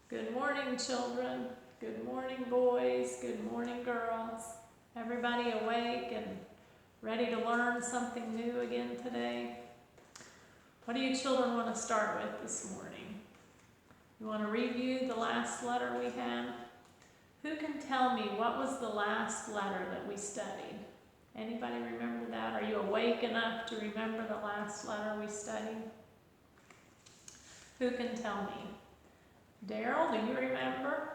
Good morning, children. Good morning, boys. Good morning, girls. Everybody awake and ready to learn something new again today? What do you children want to start with this morning? You want to review the last letter we had? Who can tell me what was the last letter that we studied? Anybody remember that? Are you awake enough to remember the last letter we studied? Who can tell me? Daryl, do you remember?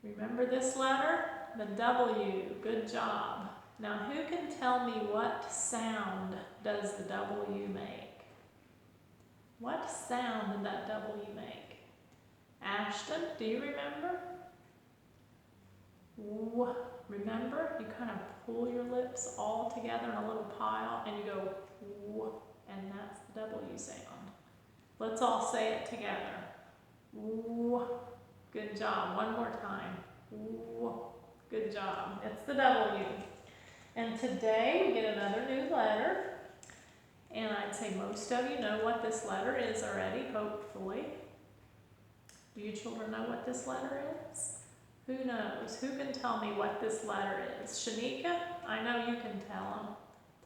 Remember this letter? The W. Good job. Now, who can tell me what sound does the W make? What sound did that W make? Ashton, do you remember? Remember? You kind of pull your lips all together in a little pile and you go w, and that's the W sound. Let's all say it together. W. Good job. One more time. W. Good job. It's the W. And today we get another new letter. And I'd say most of you know what this letter is already, hopefully. Do you children know what this letter is? Who knows? Who can tell me what this letter is? Shanika, I know you can tell them.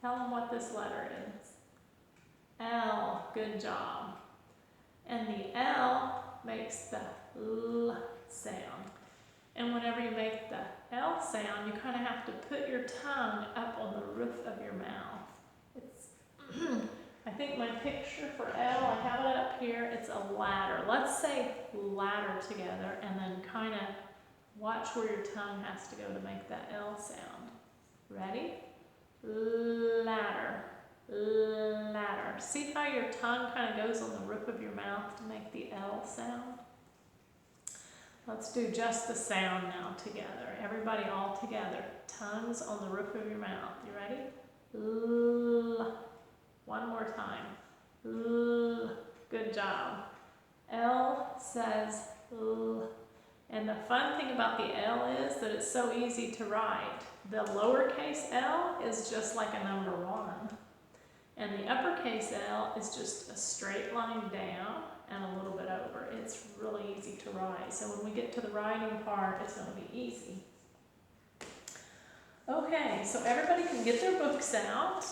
Tell them what this letter is. L. Good job. And the L makes the L sound. And whenever you make the L sound, you kind of have to put your tongue up on the roof of your mouth. It's, I think my picture for L, I have it up here, it's a ladder. Let's say ladder together and then kind of watch where your tongue has to go to make that L sound. Ready? Ladder. Ladder. See how your tongue kind of goes on the roof of your mouth to make the L sound? Let's do just the sound now together. Everybody all together. Tongues on the roof of your mouth. You ready? L. One more time. L. Good job. L says L. And the fun thing about the L is that it's so easy to write. The lowercase L is just like a number 1. And the uppercase L is just a straight line down and a little bit over. It's really easy to write. So when we get to the writing part, it's going to be easy. Okay, so everybody can get their books out.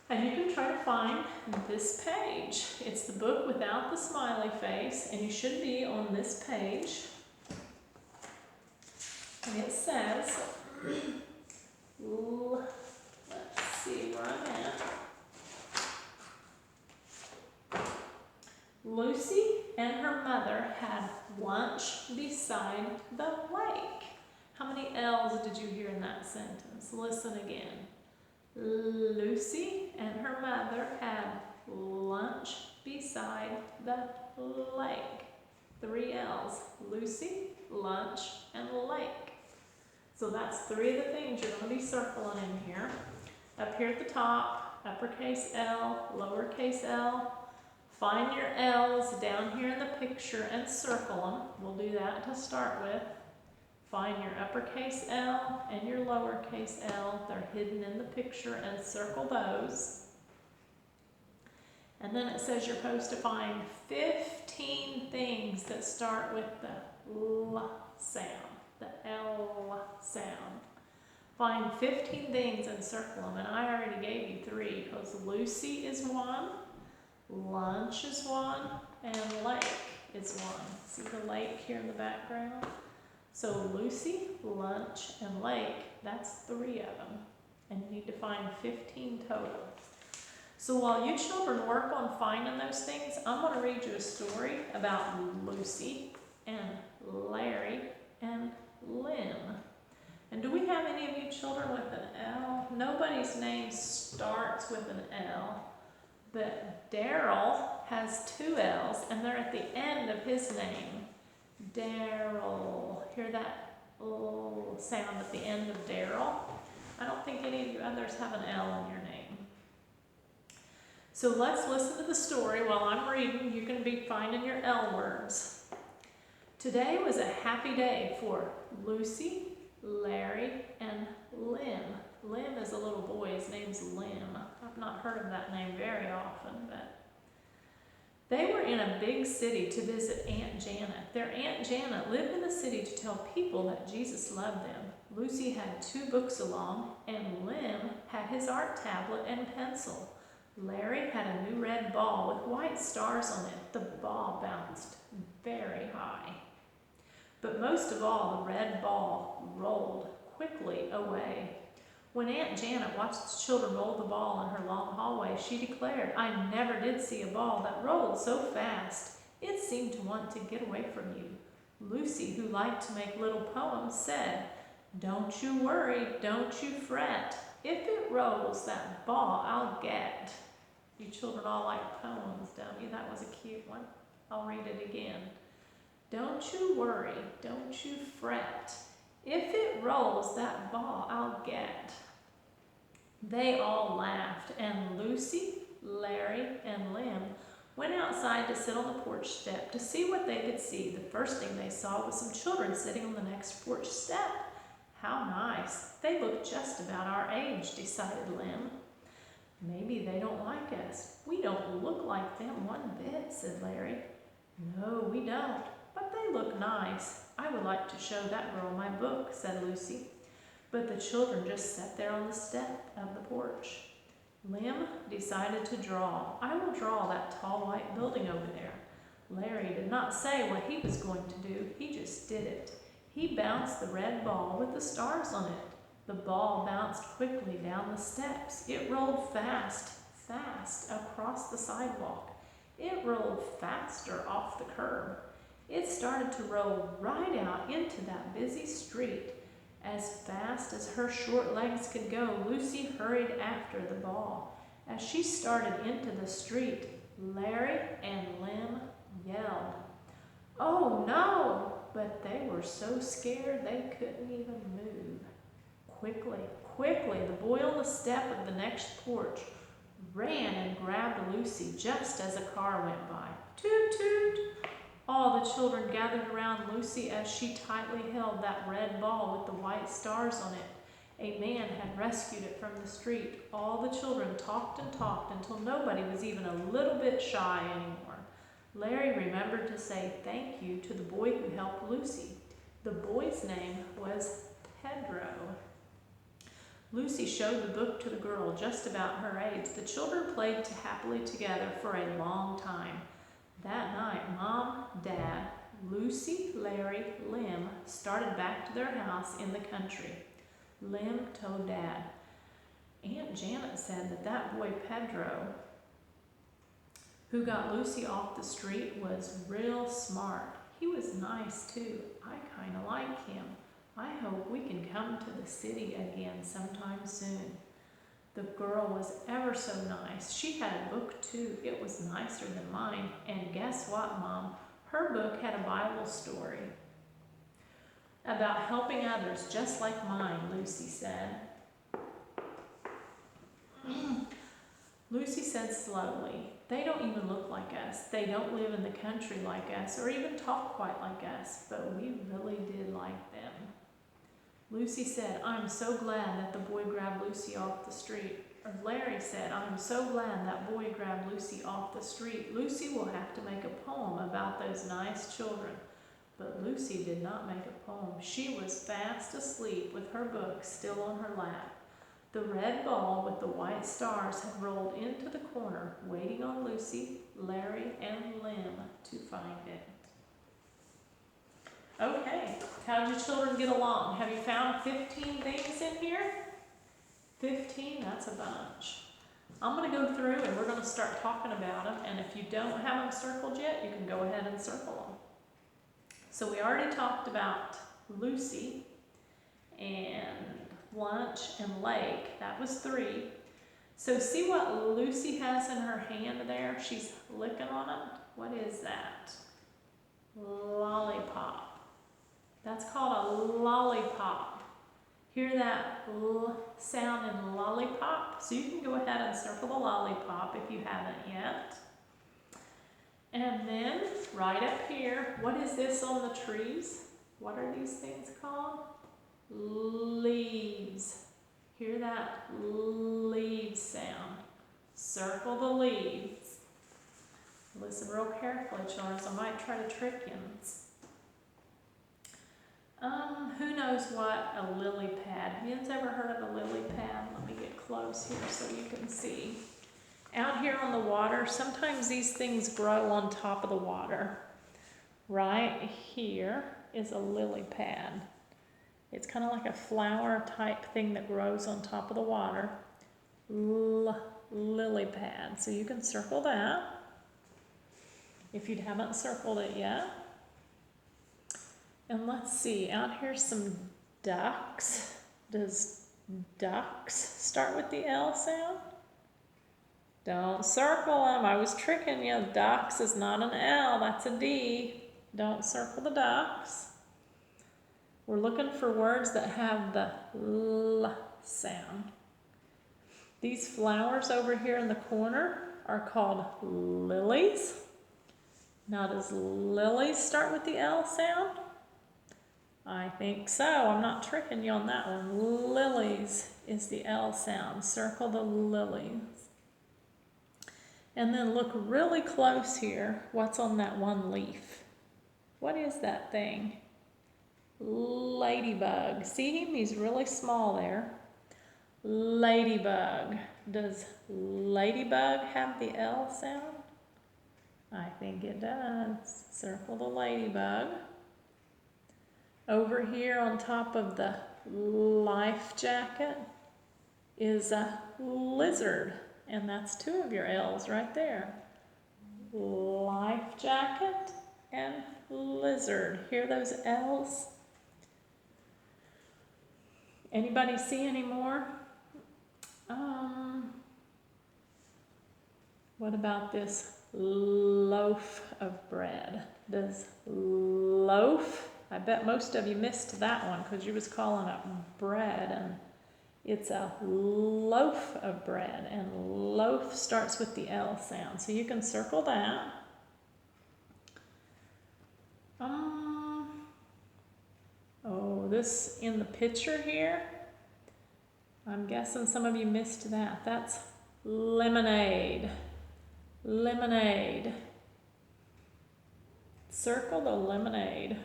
And you can try to find this page. It's the book without the smiley face, and you should be on this page. And it says, let's see where I'm at. Lucy and her mother had lunch beside the lake. How many L's did you hear in that sentence? Listen again. Lucy and her mother had lunch beside the lake. 3 L's. Lucy, lunch, and lake. So that's 3 of the things you're going to be circling in here. Up here at the top, uppercase L, lowercase l. Find your L's down here in the picture and circle them. We'll do that to start with. Find your uppercase L and your lowercase l. They're hidden in the picture and circle those. And then it says you're supposed to find 15 things that start with the L sound, the L sound. Find 15 things and circle them. And I already gave you 3 because Lucy is 1, lunch is 1, and lake is 1. See the lake here in the background? So Lucy, lunch, and lake, that's 3 of them. And you need to find 15 total. So while you children work on finding those things, I'm going to read you a story about Lucy and Larry and Lynn. And do we have any of you children with an L? Nobody's name starts with an L. But Daryl has 2 L's, and they're at the end of his name. Daryl. Hear that L sound at the end of Daryl? I don't think any of you others have an L in your name. So let's listen to the story while I'm reading. You can be finding your L words. Today was a happy day for Lucy, Larry, and Lynn. Lynn is a little boy. His name's Lim. I've not heard of that name very often, but they were in a big city to visit Aunt Janet. Their Aunt Janet lived in the city to tell people that Jesus loved them. Lucy had 2 books along, and Lim had his art tablet and pencil. Larry had a new red ball with white stars on it. The ball bounced very high. But most of all, the red ball rolled quickly away. When Aunt Janet watched the children roll the ball in her long hallway, she declared, "I never did see a ball that rolled so fast. It seemed to want to get away from you." Lucy, who liked to make little poems, said, "Don't you worry, don't you fret. If it rolls that ball, I'll get." You children all like poems, don't you? That was a cute one. I'll read it again. "Don't you worry, don't you fret. If it rolls that ball, I'll get." They all laughed, and Lucy, Larry, and Lim went outside to sit on the porch step to see what they could see. The first thing they saw was some children sitting on the next porch step. "How nice. They look just about our age," decided Lim. "Maybe they don't like us. We don't look like them one bit," said Larry. "No, we don't, but they look nice. I would like to show that girl my book," said Lucy. But the children just sat there on the step of the porch. Lim decided to draw. "I will draw that tall white building over there." Larry did not say what he was going to do. He just did it. He bounced the red ball with the stars on it. The ball bounced quickly down the steps. It rolled fast, fast across the sidewalk. It rolled faster off the curb. It started to roll right out into that busy street. As fast as her short legs could go, Lucy hurried after the ball. As she started into the street, Larry and Lim yelled, "Oh no!" But they were so scared they couldn't even move. Quickly, the boy on the step of the next porch ran and grabbed Lucy just as a car went by. Toot, toot! All the children gathered around Lucy as she tightly held that red ball with the white stars on it. A man had rescued it from the street. All the children talked and talked until nobody was even a little bit shy anymore. Larry remembered to say thank you to the boy who helped Lucy. The boy's name was Pedro. Lucy showed the book to the girl just about her age. The children played happily together for a long time. That night, Mom, Dad, Lucy, Larry, Lim started back to their house in the country. Lim told Dad, "Aunt Janet said that boy Pedro, who got Lucy off the street, was real smart. He was nice too. I kind of like him. I hope we can come to the city again sometime soon." The girl was ever so nice. She had a book too. It was nicer than mine. And guess what, Mom? Her book had a Bible story about helping others just like mine, Lucy said. Lucy said slowly, "They don't even look like us. They don't live in the country like us or even talk quite like us, but we really did like them." Lucy said, "I'm so glad that the boy grabbed Lucy off the street." Or Larry said, "I'm so glad that boy grabbed Lucy off the street. Lucy will have to make a poem about those nice children." But Lucy did not make a poem. She was fast asleep with her book still on her lap. The red ball with the white stars had rolled into the corner, waiting on Lucy, Larry, and Lim to find it. Okay, how did your children get along? Have you found 15 things in here? 15, that's a bunch. I'm going to go through and we're going to start talking about them, and if you don't have them circled yet, you can go ahead and circle them. So we already talked about Lucy and lunch and lake. That was 3. So see what Lucy has in her hand there? She's licking on it. What is that? Lollipop. That's called a lollipop. Hear that L sound in lollipop? So you can go ahead and circle the lollipop if you haven't yet. And then right up here, what is this on the trees? What are these things called? Leaves. Hear that leaves sound? Circle the leaves. Listen real carefully, children, so I might try to trick you. Who knows what a lily pad? Have you ever heard of a lily pad? Let me get close here so you can see. Out here on the water, sometimes these things grow on top of the water. Right here is a lily pad. It's kind of like a flower type thing that grows on top of the water. Lily pad. So you can circle that if you haven't circled it yet. And let's see, out here's some ducks. Does ducks start with the L sound? Don't circle them. I was tricking you. Ducks is not an L, that's a D. Don't circle the ducks. We're looking for words that have the L sound. These flowers over here in the corner are called lilies. Now, does lilies start with the L sound? I think so. I'm not tricking you on that one. Lilies is the L sound. Circle the lilies. And then look really close here. What's on that one leaf? What is that thing? Ladybug. See him? He's really small there. Ladybug. Does ladybug have the L sound? I think it does. Circle the ladybug. Over here on top of the life jacket is a lizard, and that's two of your L's right there. Life jacket and lizard. Hear those L's? Anybody see any more? What about this loaf of bread? Does loaf, I bet most of you missed that one because you was calling it bread, and it's a loaf of bread, and loaf starts with the L sound, so you can circle that. Oh, this in the picture here, I'm guessing some of you missed that. That's lemonade. Lemonade. Circle the lemonade.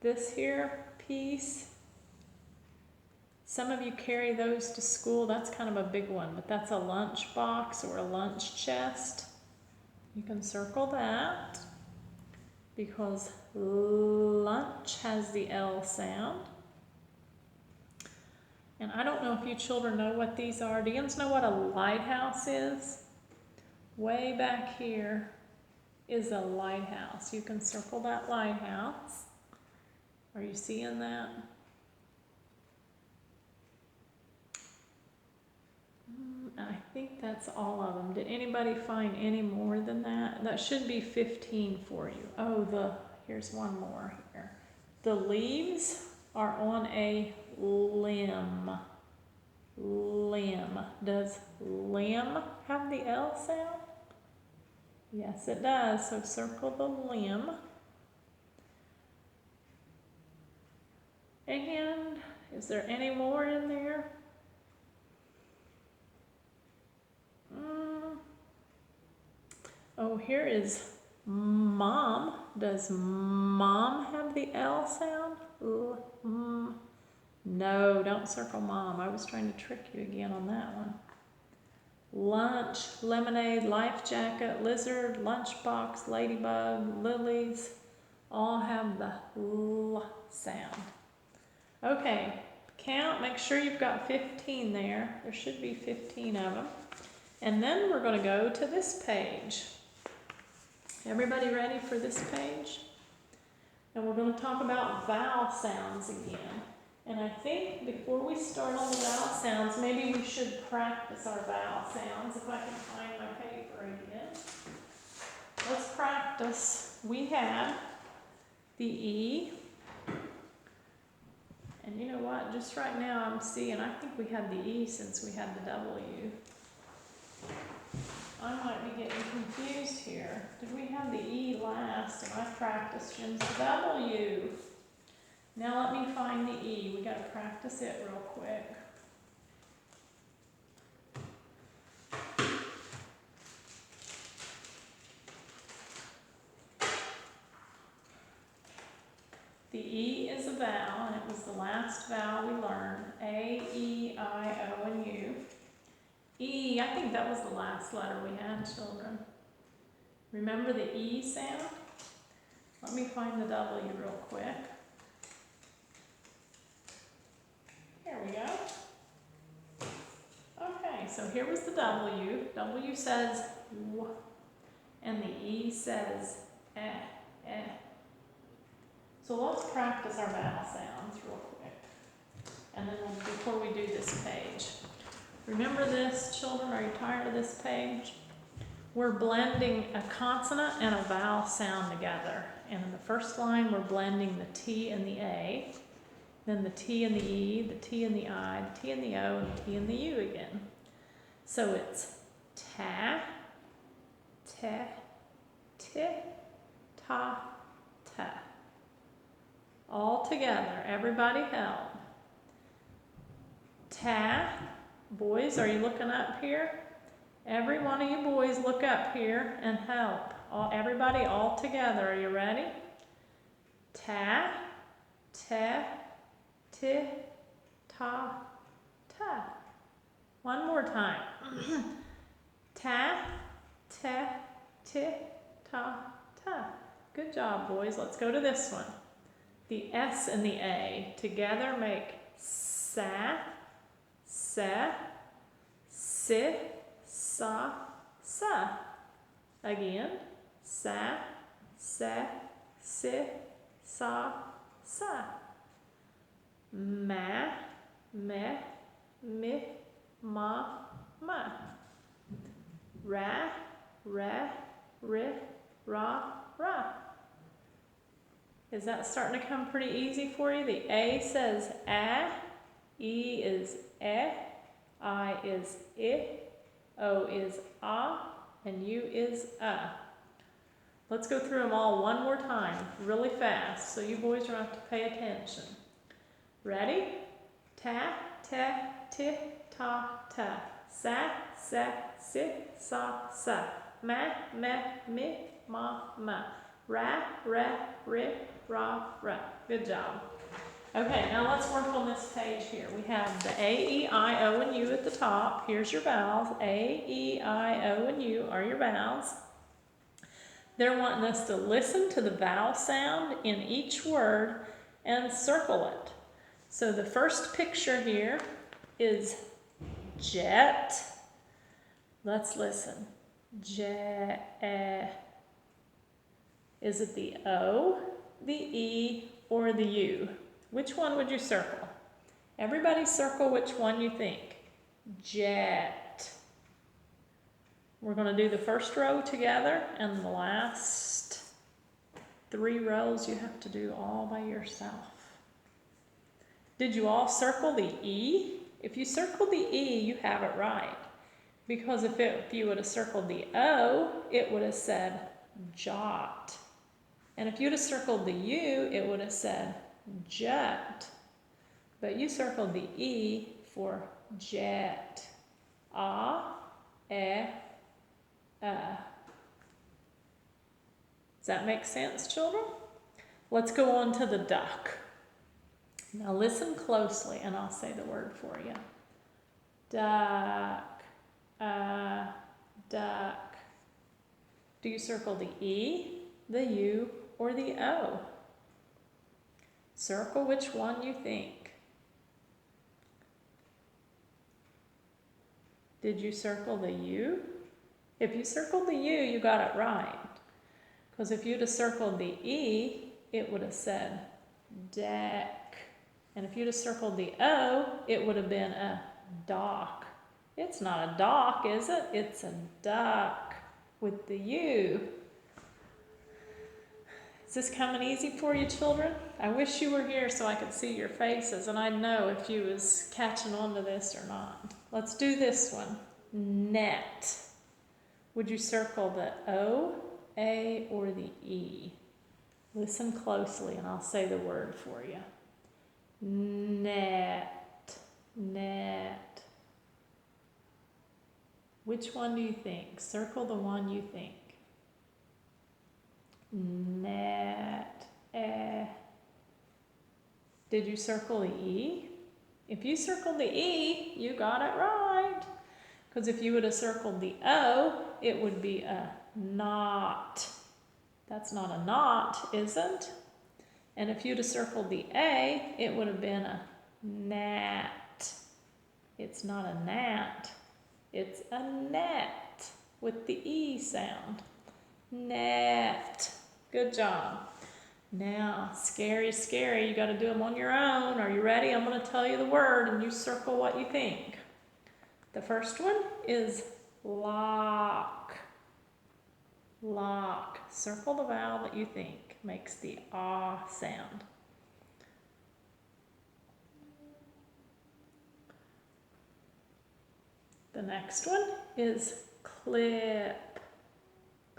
This here piece, some of you carry those to school. That's kind of a big one, but that's a lunch box or a lunch chest. You can circle that because lunch has the L sound. And I don't know if you children know what these are. Do you know what a lighthouse is? Way back here is a lighthouse. You can circle that lighthouse. Are you seeing that? I think that's all of them. Did anybody find any more than that? That should be 15 for you. Oh, here's one more here. The leaves are on a limb. Limb. Does limb have the L sound? Yes, it does. So circle the limb. And is there any more in there? Oh, here is mom. Does mom have the L sound? No, don't circle mom. I was trying to trick you again on that one. Lunch, lemonade, life jacket, lizard, lunchbox, ladybug, lilies, all have the L sound. Okay, count, make sure you've got 15 there. There should be 15 of them. And then we're going to go to this page. Everybody ready for this page? And we're going to talk about vowel sounds again. And I think before we start on the vowel sounds, maybe we should practice our vowel sounds. If I can find my paper again. Let's practice. We had the E. And you know what? Just right now I'm seeing, I think we had the E since we had the W. I might be getting confused here. Did we have the E last? And I practiced Jim's W. Now let me find the E. We got to practice it real quick. The E is a vowel, and it was the last vowel we learned. A, E, I, O, and U. E, I think that was the last letter we had, children. Remember the E sound? Let me find the W real quick. Here we go. Okay, so here was the W. W says W, and the E says eh, eh. So let's practice our vowel sounds real quick. And then before we do this page. Remember this, children? Are you tired of this page? We're blending a consonant and a vowel sound together. And in the first line, we're blending the T and the A, then the T and the E, the T and the I, the T and the O, and the T and the U again. So it's ta, te, ti, ta, ta. All together, everybody help. Ta, boys, are you looking up here? Every one of you boys look up here and help. Everybody all together, are you ready? Ta, te, ti, ta, ta. One more time. Ta, te, ti, ta, ta. Good job, boys. Let's go to this one. The S and the A together make sa, se, si, sa, sa. Again, sa, se, si, sa, sa. Ma, me, mi, ma, ma. Ra, re, ri, ra, ra. Is that starting to come pretty easy for you? The A says a, E is e, I is I, O is a, and U is a. Let's go through them all one more time, really fast, so you boys are going to have to pay attention. Ready? Ta, te, ti, ta, ta. Sa, se, si, sa, sa. Ma, me, mi, ma, ma. Ra, re, ri, ra, ra. Good job. Okay, now let's work on this page here. We have the A, E, I, O, and U at the top. Here's your vowels. A, E, I, O, and U are your vowels. They're wanting us to listen to the vowel sound in each word and circle it. So the first picture here is jet. Let's listen. Jet. Is it the O, the E, or the U? Which one would you circle? Everybody circle which one you think. Jet. We're going to do the first row together, and the last 3 rows you have to do all by yourself. Did you all circle the E? If you circled the E, you have it right. Because if you would have circled the O, it would have said jot. And if you'd have circled the U, it would have said jet. But you circled the E for jet. A, e, Does that make sense, children? Let's go on to the duck. Now listen closely and I'll say the word for you. Duck, duck. Do you circle the E, the U, or the O? Circle which one you think. Did you circle the U? If you circled the U, you got it right. Because if you'd have circled the E, it would have said deck. And if you'd have circled the O, it would have been a dock. It's not a dock, is it? It's a duck with the U. Is this coming easy for you, children? I wish you were here so I could see your faces and I'd know if you was catching on to this or not. Let's do this one. Net. Would you circle the O, A, or the E? Listen closely and I'll say the word for you. Net, net. Which one do you think? Circle the one you think. Net, Did you circle the E? If you circled the E, you got it right. Because if you would have circled the O, it would be a knot. That's not a knot, is it? And if you'd have circled the A, it would have been a gnat. It's not a gnat, it's a net with the E sound. Net. Good job. Now, scary, scary. You got to do them on your own. Are you ready? I'm going to tell you the word and you circle what you think. The first one is lock. Lock. Circle the vowel that you think makes the ah sound. The next one is clip.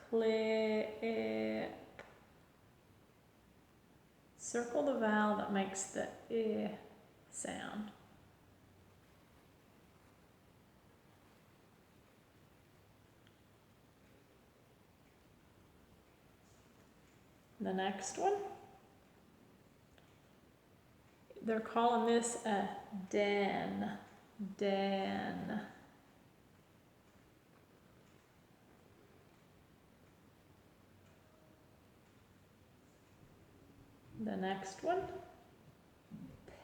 Clip. Circle the vowel that makes the I sound. The next one, they're calling this a den. Den. The next one,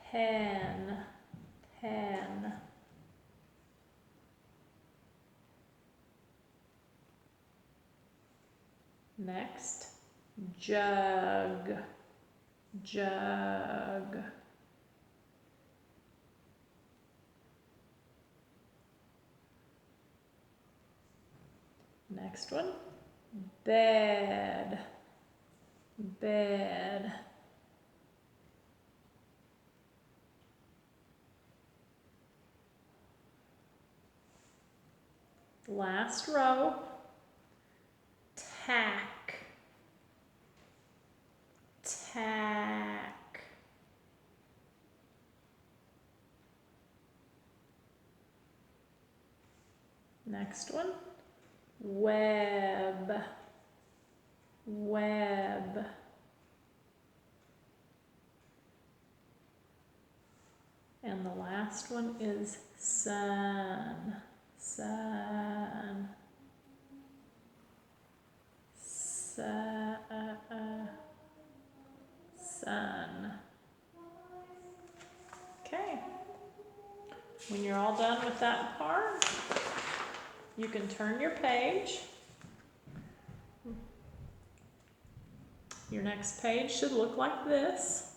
pen. Pen. Next, jug. Jug. Next one, bed. Bed. Last row, tack. Tack. Next one, web. Web. And the last one is sun. Sun. Sun. Okay. When you're all done with that part, you can turn your page. Your next page should look like this.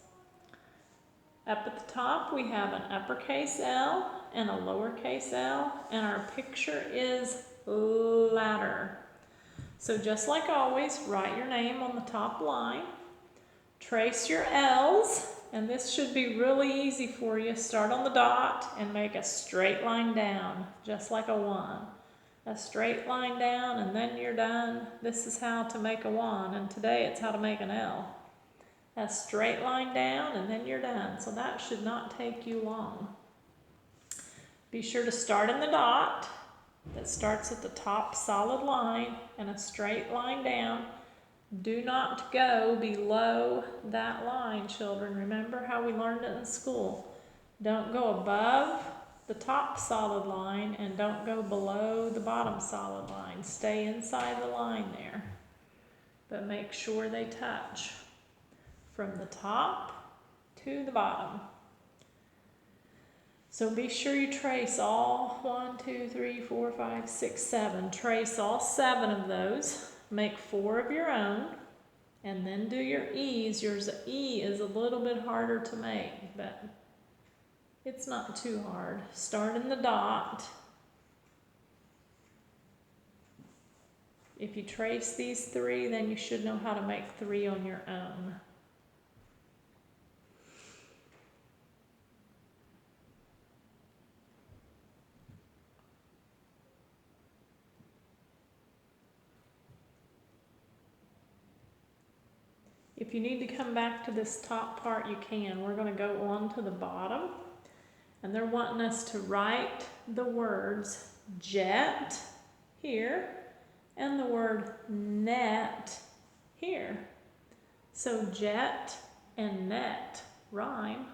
Up at the top, we have an uppercase L and a lowercase l, and our picture is ladder. So just like always, write your name on the top line. Trace your L's, and this should be really easy for you. Start on the dot and make a straight line down, just like a 1. A straight line down, and then you're done. This is how to make a 1, and today it's how to make an L. A straight line down, and then you're done. So that should not take you long. Be sure to start in the dot that starts at the top solid line and a straight line down. Do not go below that line, children. Remember how we learned it in school. Don't go above the top solid line and don't go below the bottom solid line. Stay inside the line there, but make sure they touch from the top to the bottom. So be sure you trace all 1, 2, 3, 4, 5, 6, 7. Trace all 7 of those. Make 4 of your own, and then do your E's. Your E is a little bit harder to make, but it's not too hard. Start in the dot. If you trace these 3, then you should know how to make 3 on your own. If you need to come back to this top part, you can. We're going to go on to the bottom, and they're wanting us to write the words jet here and the word net here. So jet and net rhyme.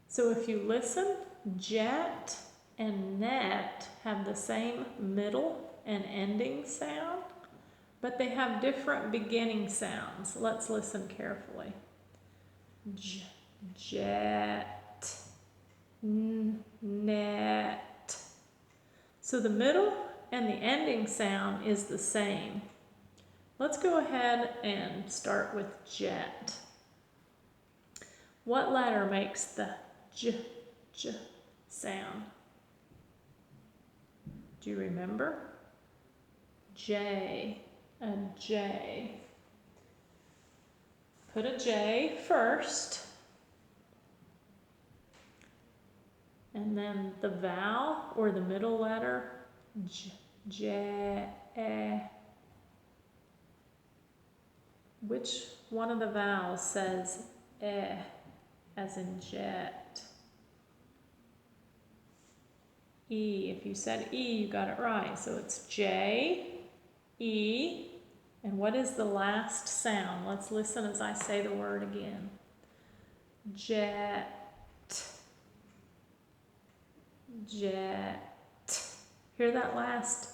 So if you listen, jet and net have the same middle and ending sound, but they have different beginning sounds. Let's listen carefully. Jet, net. So the middle and the ending sound is the same. Let's go ahead and start with jet. What letter makes the j sound? Do you remember? J, a J. Put a J first, and then the vowel or the middle letter, J. Which one of the vowels says as in jet? E. If you said E, you got it right. So it's J, E, and what is the last sound? Let's listen as I say the word again. Jet. Jet. Hear that last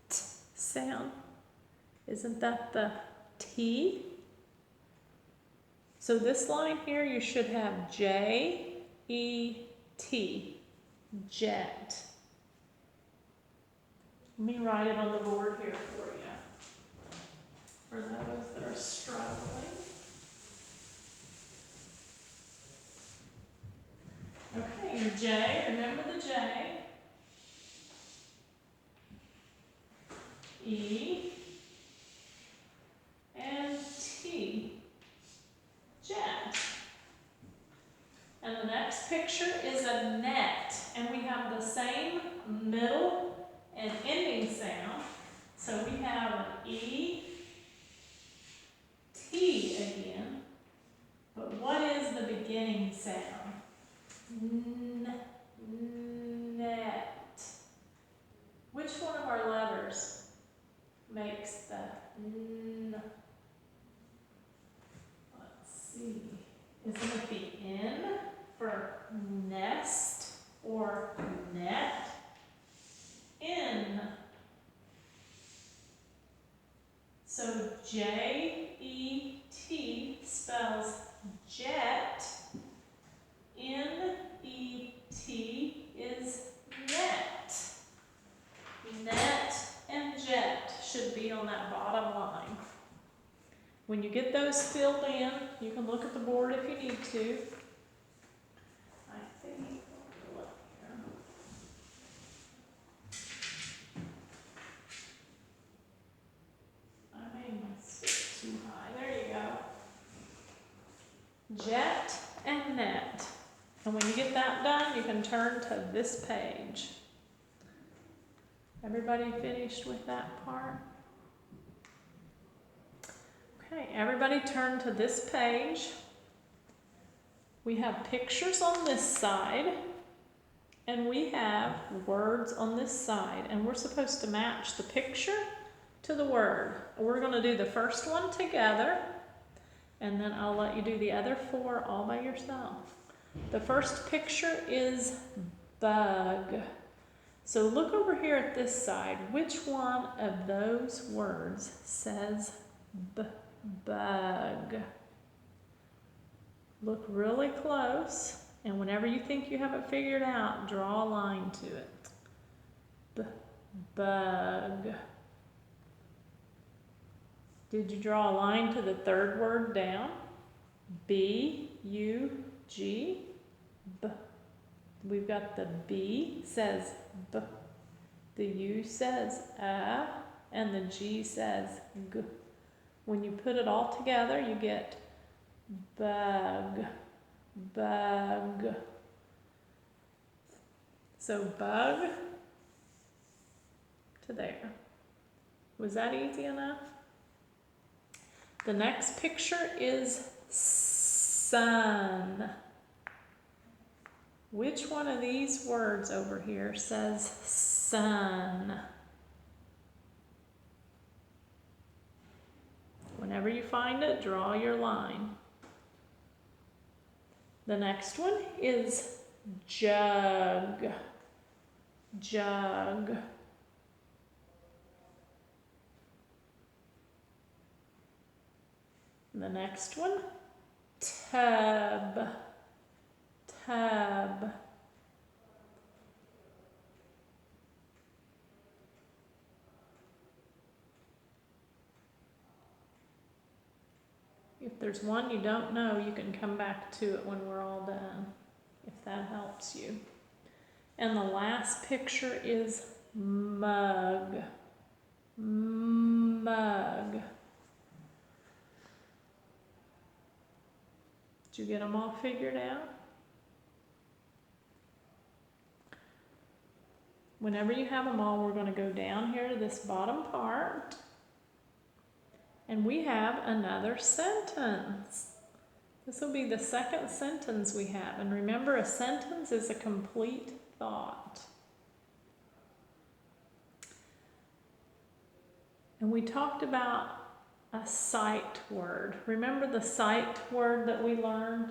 t sound? Isn't that the T? So this line here, you should have J-E-T, jet. Let me write it on the board here for you, for those that are struggling. Okay, your J, remember the J. E and T, jet. And the next picture is a net, and we have the same middle and ending sound. So we have an E, T again, but what is the beginning sound? Net. Which one of our letters makes the N? Let's see. Isn't it the N for nest or net? N. So J-E-T spells jet. N-E-T is net. Net and jet should be on that bottom line. When you get those filled in, you can look at the board if you need to. I think I'll look here. I made my stick too high. There you go. Jet and net. And when you get that done, you can turn to this page. Everybody finished with that part? Okay, everybody turn to this page. We have pictures on this side, and we have words on this side, and we're supposed to match the picture to the word. We're going to do the first one together, and then I'll let you do the other four all by yourself. The first picture is bug. So look over here at this side. Which one of those words says bug? Look really close, and whenever you think you have it figured out, draw a line to it. Bug. Did you draw a line to the third word down? B-U-G. B. We've got the B says B, the U says and the G says G. When you put it all together, you get bug, bug. So bug to there. Was that easy enough? The next picture is sun. Which one of these words over here says sun? Whenever you find it, draw your line. The next one is jug, jug. The next one, tub, tub. If there's one you don't know, you can come back to it when we're all done, if that helps you. And the last picture is mug, mug. Did you get them all figured out? Whenever you have them all, we're going to go down here to this bottom part. And we have another sentence. This will be the second sentence we have. And remember, a sentence is a complete thought. And we talked about a sight word. Remember the sight word that we learned?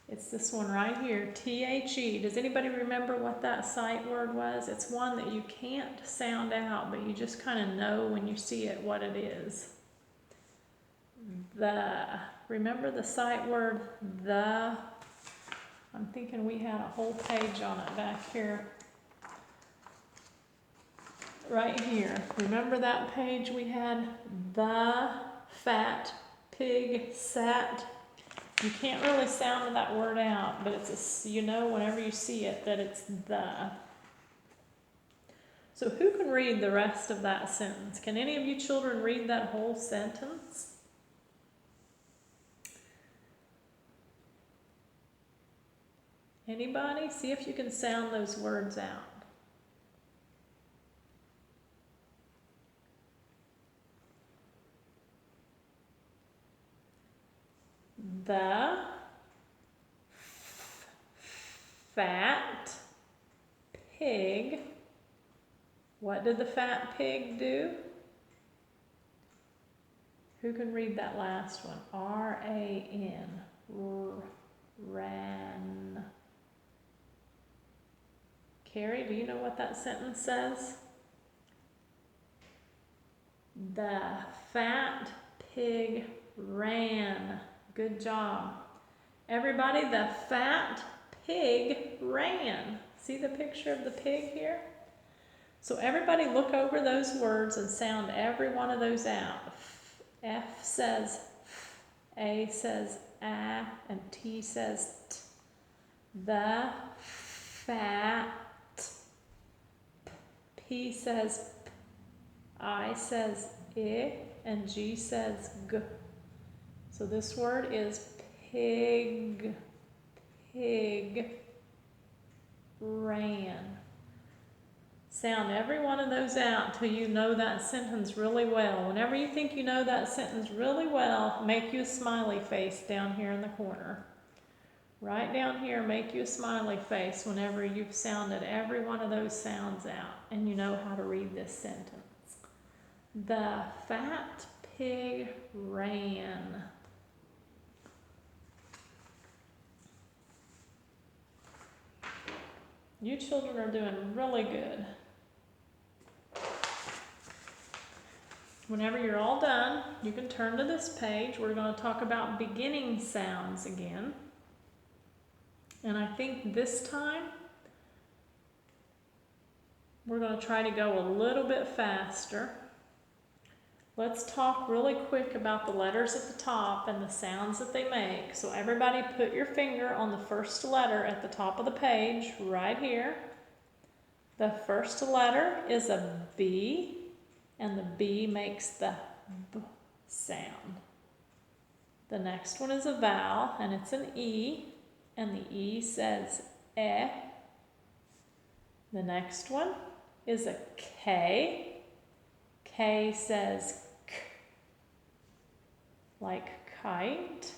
It's this one right here, T-H-E. Does anybody remember what that sight word was? It's one that you can't sound out, but you just kind of know when you see it what it is. The. Remember the sight word, the? I'm thinking we had a whole page on it back here. Right here. Remember that page we had? The fat pig sat. You can't really sound that word out, but it's you know whenever you see it that it's the. So who can read the rest of that sentence? Can any of you children read that whole sentence? Anybody? See if you can sound those words out. The fat pig. What did the fat pig do? Who can read that last one? R-A-N. Ran. Carrie, do you know what that sentence says? The fat pig ran. Good job. Everybody, the fat pig ran. See the picture of the pig here? So everybody look over those words and sound every one of those out. F says F, A says A, and T says T. The fat. P says P, I says I, and G says G. So this word is pig, pig, ran. Sound every one of those out till you know that sentence really well. Whenever you think you know that sentence really well, make you a smiley face down here in the corner. Right down here, make you a smiley face whenever you've sounded every one of those sounds out and you know how to read this sentence. The fat pig ran. You children are doing really good. Whenever you're all done, you can turn to this page. We're going to talk about beginning sounds again. And I think this time, we're going to try to go a little bit faster. Let's talk really quick about the letters at the top and the sounds that they make. So everybody put your finger on the first letter at the top of the page, right here. The first letter is a B, and the B makes the B sound. The next one is a vowel, and it's an E, and the E says E. The next one is a K. K says K, like kite.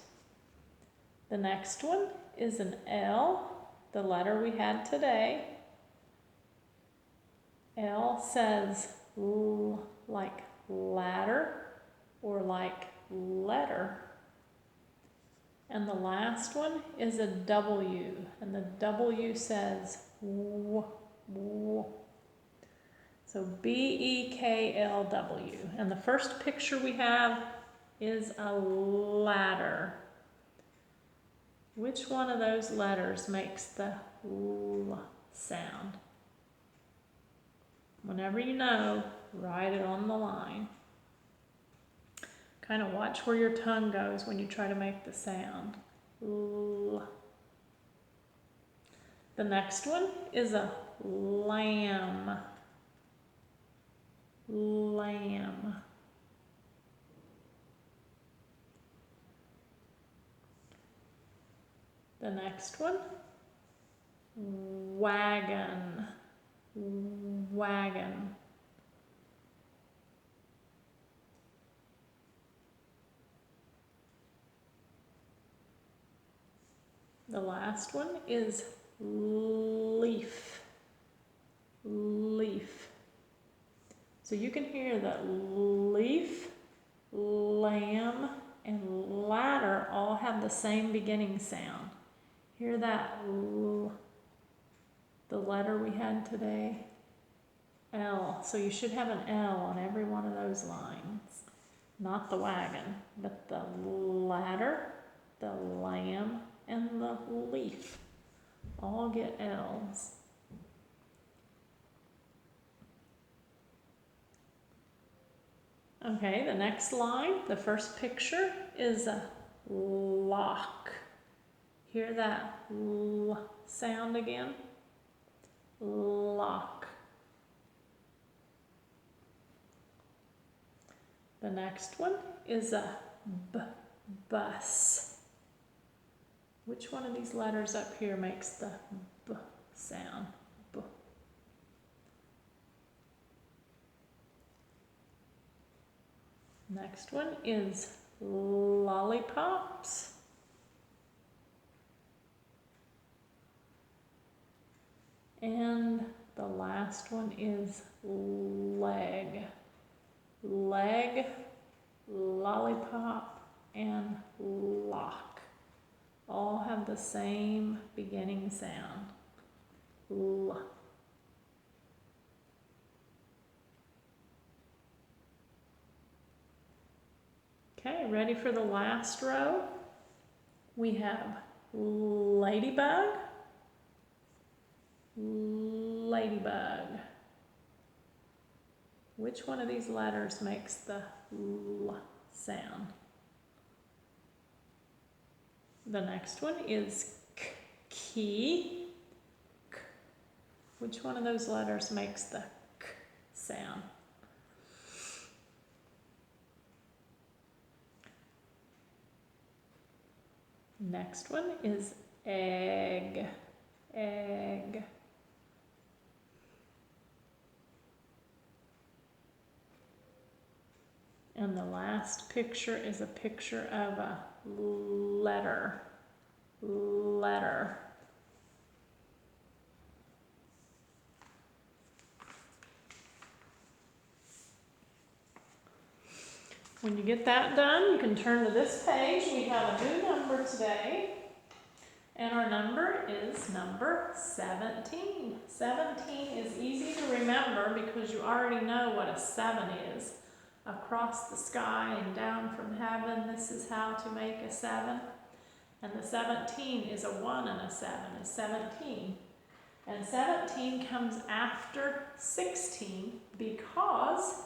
The next one is an L, the letter we had today. L says L, like ladder or like letter. And the last one is a W, and the W says W, W. So B-E-K-L-W. And the first picture we have is a ladder. Which one of those letters makes the L sound? Whenever you know, write it on the line. Kind of watch where your tongue goes when you try to make the sound. L. The next one is a lamb. Lamb. The next one, wagon. Wagon. The last one is leaf. Leaf. So you can hear that leaf, lamb, and ladder all have the same beginning sound. Hear that L, the letter we had today? L. So you should have an L on every one of those lines. Not the wagon, but the ladder, the lamb, and the leaf all get L's. Okay, the next line, the first picture is a lock. Hear that L sound again? Lock. The next one is a bus. Which one of these letters up here makes the B sound? B. Next one is lollipops. And the last one is leg. Leg, lollipop, and lock. All have the same beginning sound. L. Okay, ready for the last row? We have ladybug, ladybug. Which one of these letters makes the L sound? The next one is key. K. Which one of those letters makes the K sound? Next one is egg. Egg. And the last picture is a picture of a letter. Letter. When you get that done, you can turn to this page. We have a new number today. And our number is number 17. 17 is easy to remember because you already know what a 7 is. Across the sky and down from heaven, this is how to make a 7. And the 17 is a 1 and a 7 is 17. And 17 comes after 16 because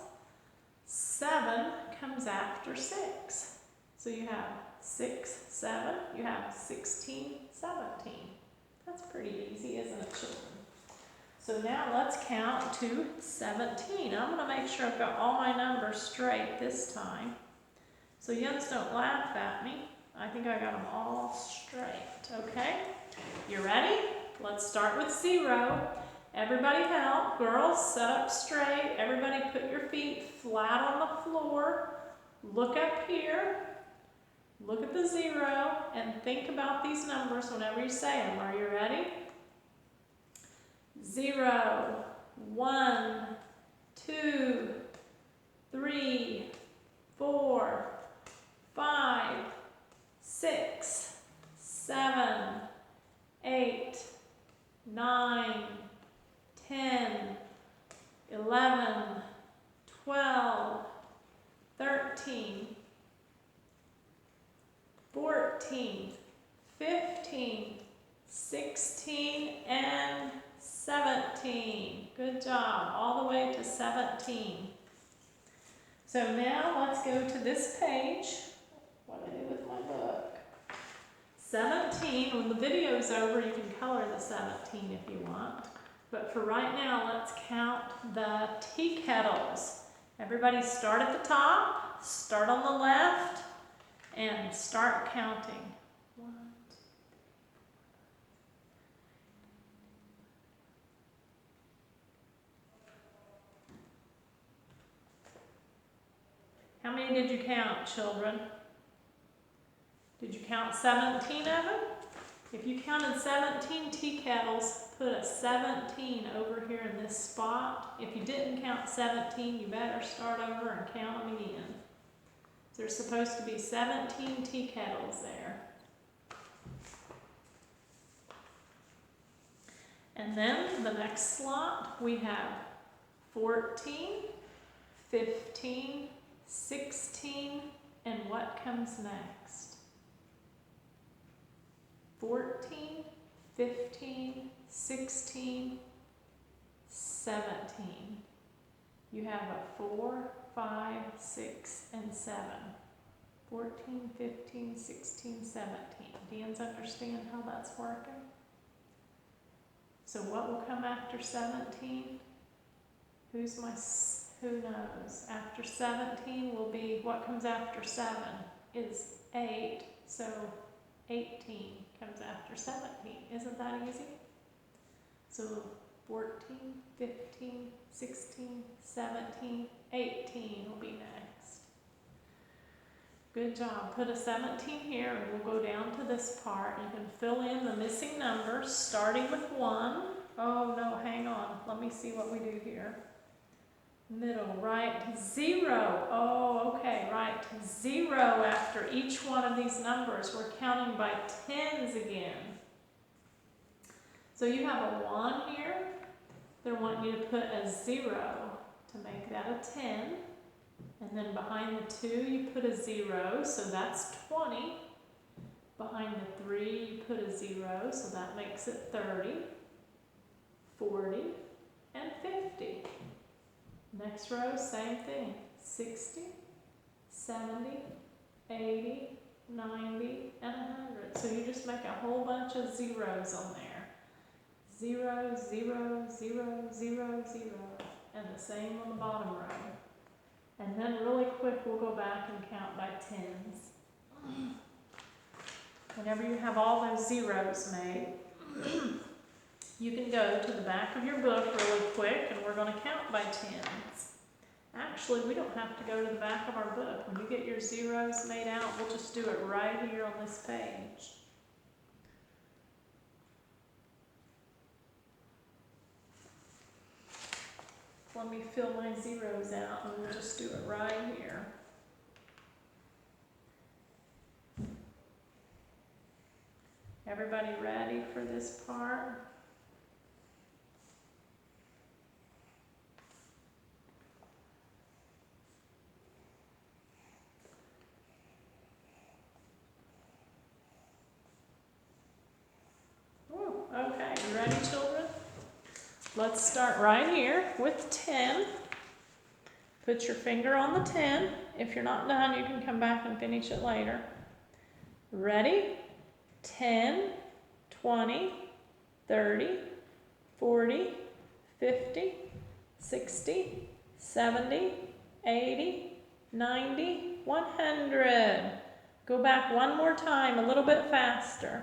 7 comes after 6. So you have 6, 7, you have 16, 17. That's pretty easy, isn't it, children? So now let's count to 17. I'm going to make sure I've got all my numbers straight this time. So Jens, don't laugh at me. I think I got them all straight, okay? You ready? Let's start with 0. Everybody help. Girls, sit up straight. Everybody put your feet flat on the floor. Look up here. Look at the 0 and think about these numbers whenever you say them. Are you ready? 0, 1, 2, 3, 4, 5, 6, 11, 12, 13, 14, 15, 16, and 17. Good job, all the way to 17. So now let's go to this page. What do I do with my book? 17, when the video's over, you can color the 17 if you want. But for right now, let's count the tea kettles. Everybody start at the top, start on the left, and start counting. 1, 2, 3. How many did you count, children? Did you count 17 of them? If you counted 17 tea kettles, put a 17 over here in this spot. If you didn't count 17, you better start over and count them again. There's supposed to be 17 tea kettles there. And then the next slot, we have 14, 15, 16, and what comes next? 14, 15, 16, 17. You have a 4, 5, 6, and 7. 14, 15, 16, 17. Dan's understand how that's working? So what will come after 17? Who knows? After 17 will be, what comes after 7 is 8, so 18 comes after 17. Isn't that easy? So 14, 15, 16, 17, 18 will be next. Good job. Put a 17 here and we'll go down to this part. You can fill in the missing numbers starting with 1. Oh no, hang on. Let me see what we do here. Middle, right, 0. Oh, okay, right, 0 after each one of these numbers. We're counting by tens again. So you have a 1 here. They're wanting you to put a 0 to make that a 10. And then behind the 2, you put a 0, so that's 20. Behind the 3, you put a 0, so that makes it 30, 40, and 50. Next row, same thing, 60, 70, 80, 90, and 100. So you just make a whole bunch of zeros on there. 0, 0, 0, 0, 0, and the same on the bottom row. And then really quick, we'll go back and count by tens. Whenever you have all those zeros made, you can go to the back of your book really quick, and we're going to count by tens. Actually, we don't have to go to the back of our book. When you get your zeros made out, we'll just do it right here on this page. Let me fill my zeros out, and we'll just do it right here. Everybody ready for this part? Okay, you ready, children? Let's start right here with 10. Put your finger on the 10. If you're not done, you can come back and finish it later. Ready? 10, 20, 30, 40, 50, 60, 70, 80, 90, 100. Go back one more time, a little bit faster.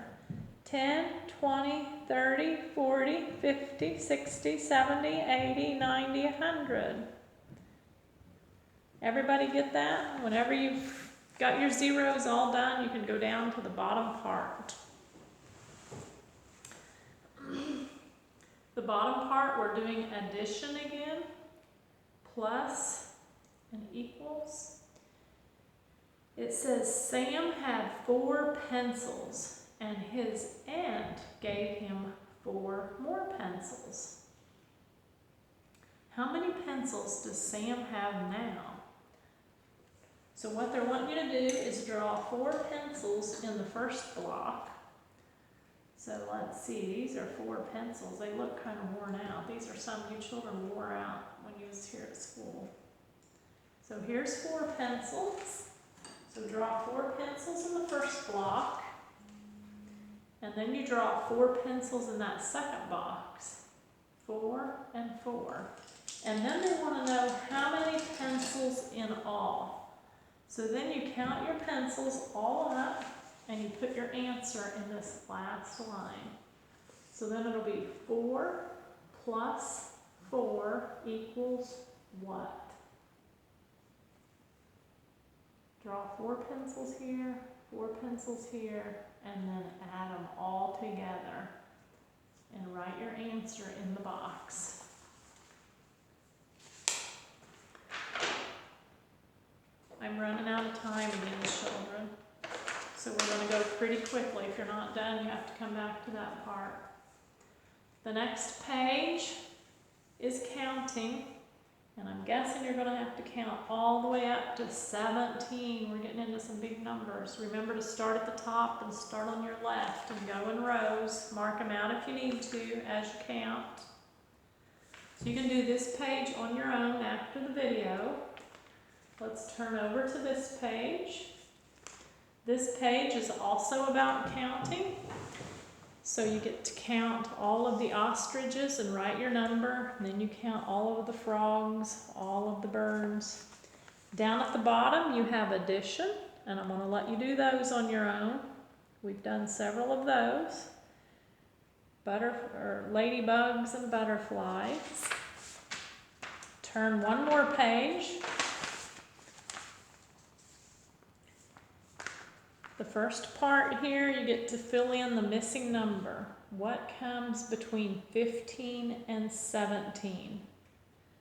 10, 20, 30, 40, 50, 60, 70, 80, 90, 100. Everybody get that? Whenever you've got your zeros all done, you can go down to the bottom part. The bottom part, we're doing addition again, plus and equals. It says Sam had 4 pencils, and his aunt gave him 4 more pencils. How many pencils does Sam have now? So what they're wanting you to do is draw 4 pencils in the first block. So let's see, these are 4 pencils. They look kind of worn out. These are some you children wore out when you was here at school. So here's 4 pencils. So draw 4 pencils in the first block. And then you draw 4 pencils in that second box. 4 and 4. And then they want to know how many pencils in all. So then you count your pencils all up and you put your answer in this last line. So then it'll be 4 plus 4 equals what? Draw 4 pencils here, 4 pencils here, and then add them all together and write your answer in the box. I'm running out of time again, children. So we're going to go pretty quickly. If you're not done, you have to come back to that part. The next page is counting, and I'm guessing you're going to have to count all the way up to 17. We're getting into some big numbers. Remember to start at the top and start on your left and go in rows. Mark them out if you need to as you count. So you can do this page on your own after the video. Let's turn over to this page. This page is also about counting. So you get to count all of the ostriches and write your number. And then you count all of the frogs, all of the birds. Down at the bottom you have addition, and I'm going to let you do those on your own. We've done several of those. Ladybugs and butterflies. Turn one more page. The first part here, you get to fill in the missing number. What comes between 15 and 17?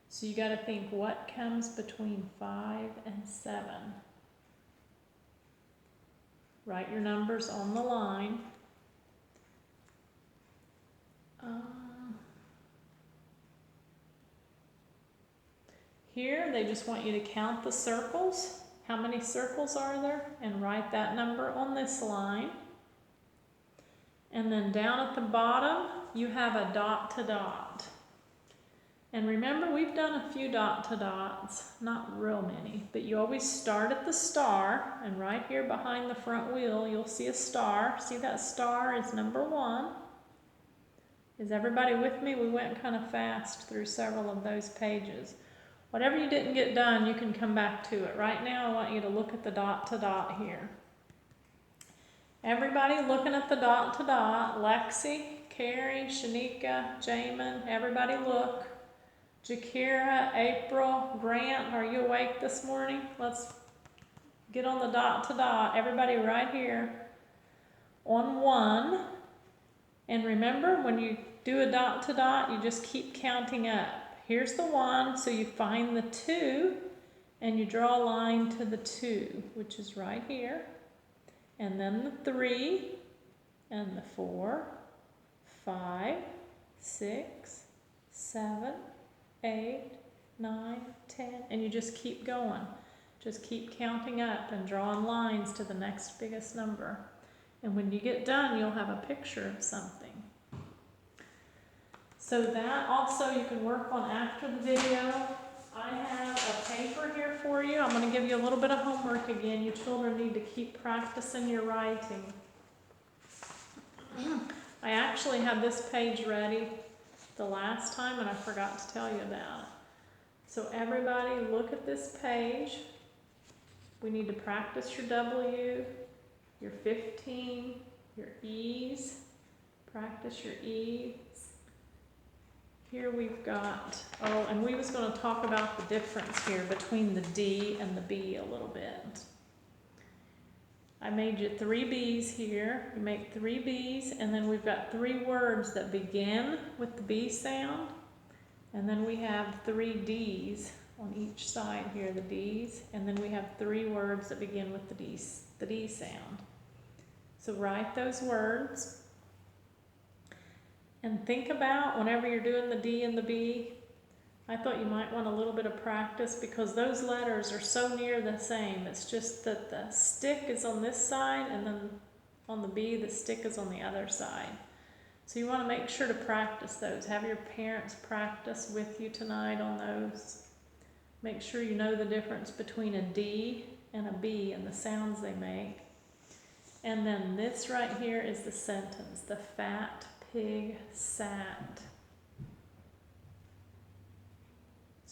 So you got to think, what comes between 5 and 7? Write your numbers on the line. Here, they just want you to count the circles. How many circles are there? And write that number on this line. And then down at the bottom, you have a dot to dot. And remember, we've done a few dot to dots, not real many, but you always start at the star, and right here behind the front wheel, you'll see a star. See that star is number 1. Is everybody with me? We went kind of fast through several of those pages. Whatever you didn't get done, you can come back to it. Right now, I want you to look at the dot to dot here. Everybody looking at the dot to dot. Lexi, Carrie, Shanika, Jamin, everybody look. Jakira, April, Grant, are you awake this morning? Let's get on the dot to dot. Everybody right here on 1. And remember, when you do a dot to dot, you just keep counting up. Here's the 1, so you find the 2, and you draw a line to the 2, which is right here. And then the 3, and the 4, 5, 6, 7, 8, 9, 10, and you just keep going. Just keep counting up and drawing lines to the next biggest number. And when you get done, you'll have a picture of something. So that also you can work on after the video. I have a paper here for you. I'm going to give you a little bit of homework again. You children need to keep practicing your writing. I actually had this page ready the last time and I forgot to tell you about it. So everybody look at this page. We need to practice your W, your 15, your E's. Practice your E's. Here we've got, and we was going to talk about the difference here between the D and the B a little bit. I made you 3 B's here. You make 3 B's, and then we've got 3 words that begin with the B sound, and then we have 3 D's on each side here, the D's, and then we have 3 words that begin with the D sound. So write those words. And think about, whenever you're doing the D and the B, I thought you might want a little bit of practice because those letters are so near the same. It's just that the stick is on this side and then on the B, the stick is on the other side. So you want to make sure to practice those. Have your parents practice with you tonight on those. Make sure you know the difference between a D and a B and the sounds they make. And then this right here is the sentence. The fat pig sat.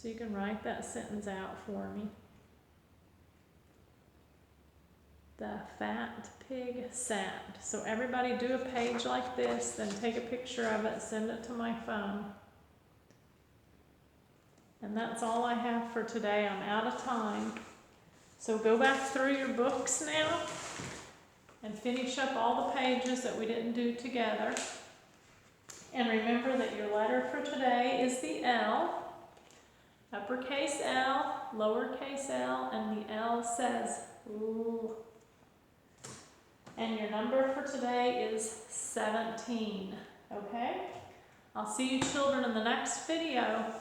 So you can write that sentence out for me. The fat pig sat. So everybody do a page like this, then take a picture of it, send it to my phone. And that's all I have for today. I'm out of time. So go back through your books now and finish up all the pages that we didn't do together. And remember that your letter for today is the L. Uppercase L, lowercase l, and the L says L. And your number for today is 17, okay? I'll see you children in the next video.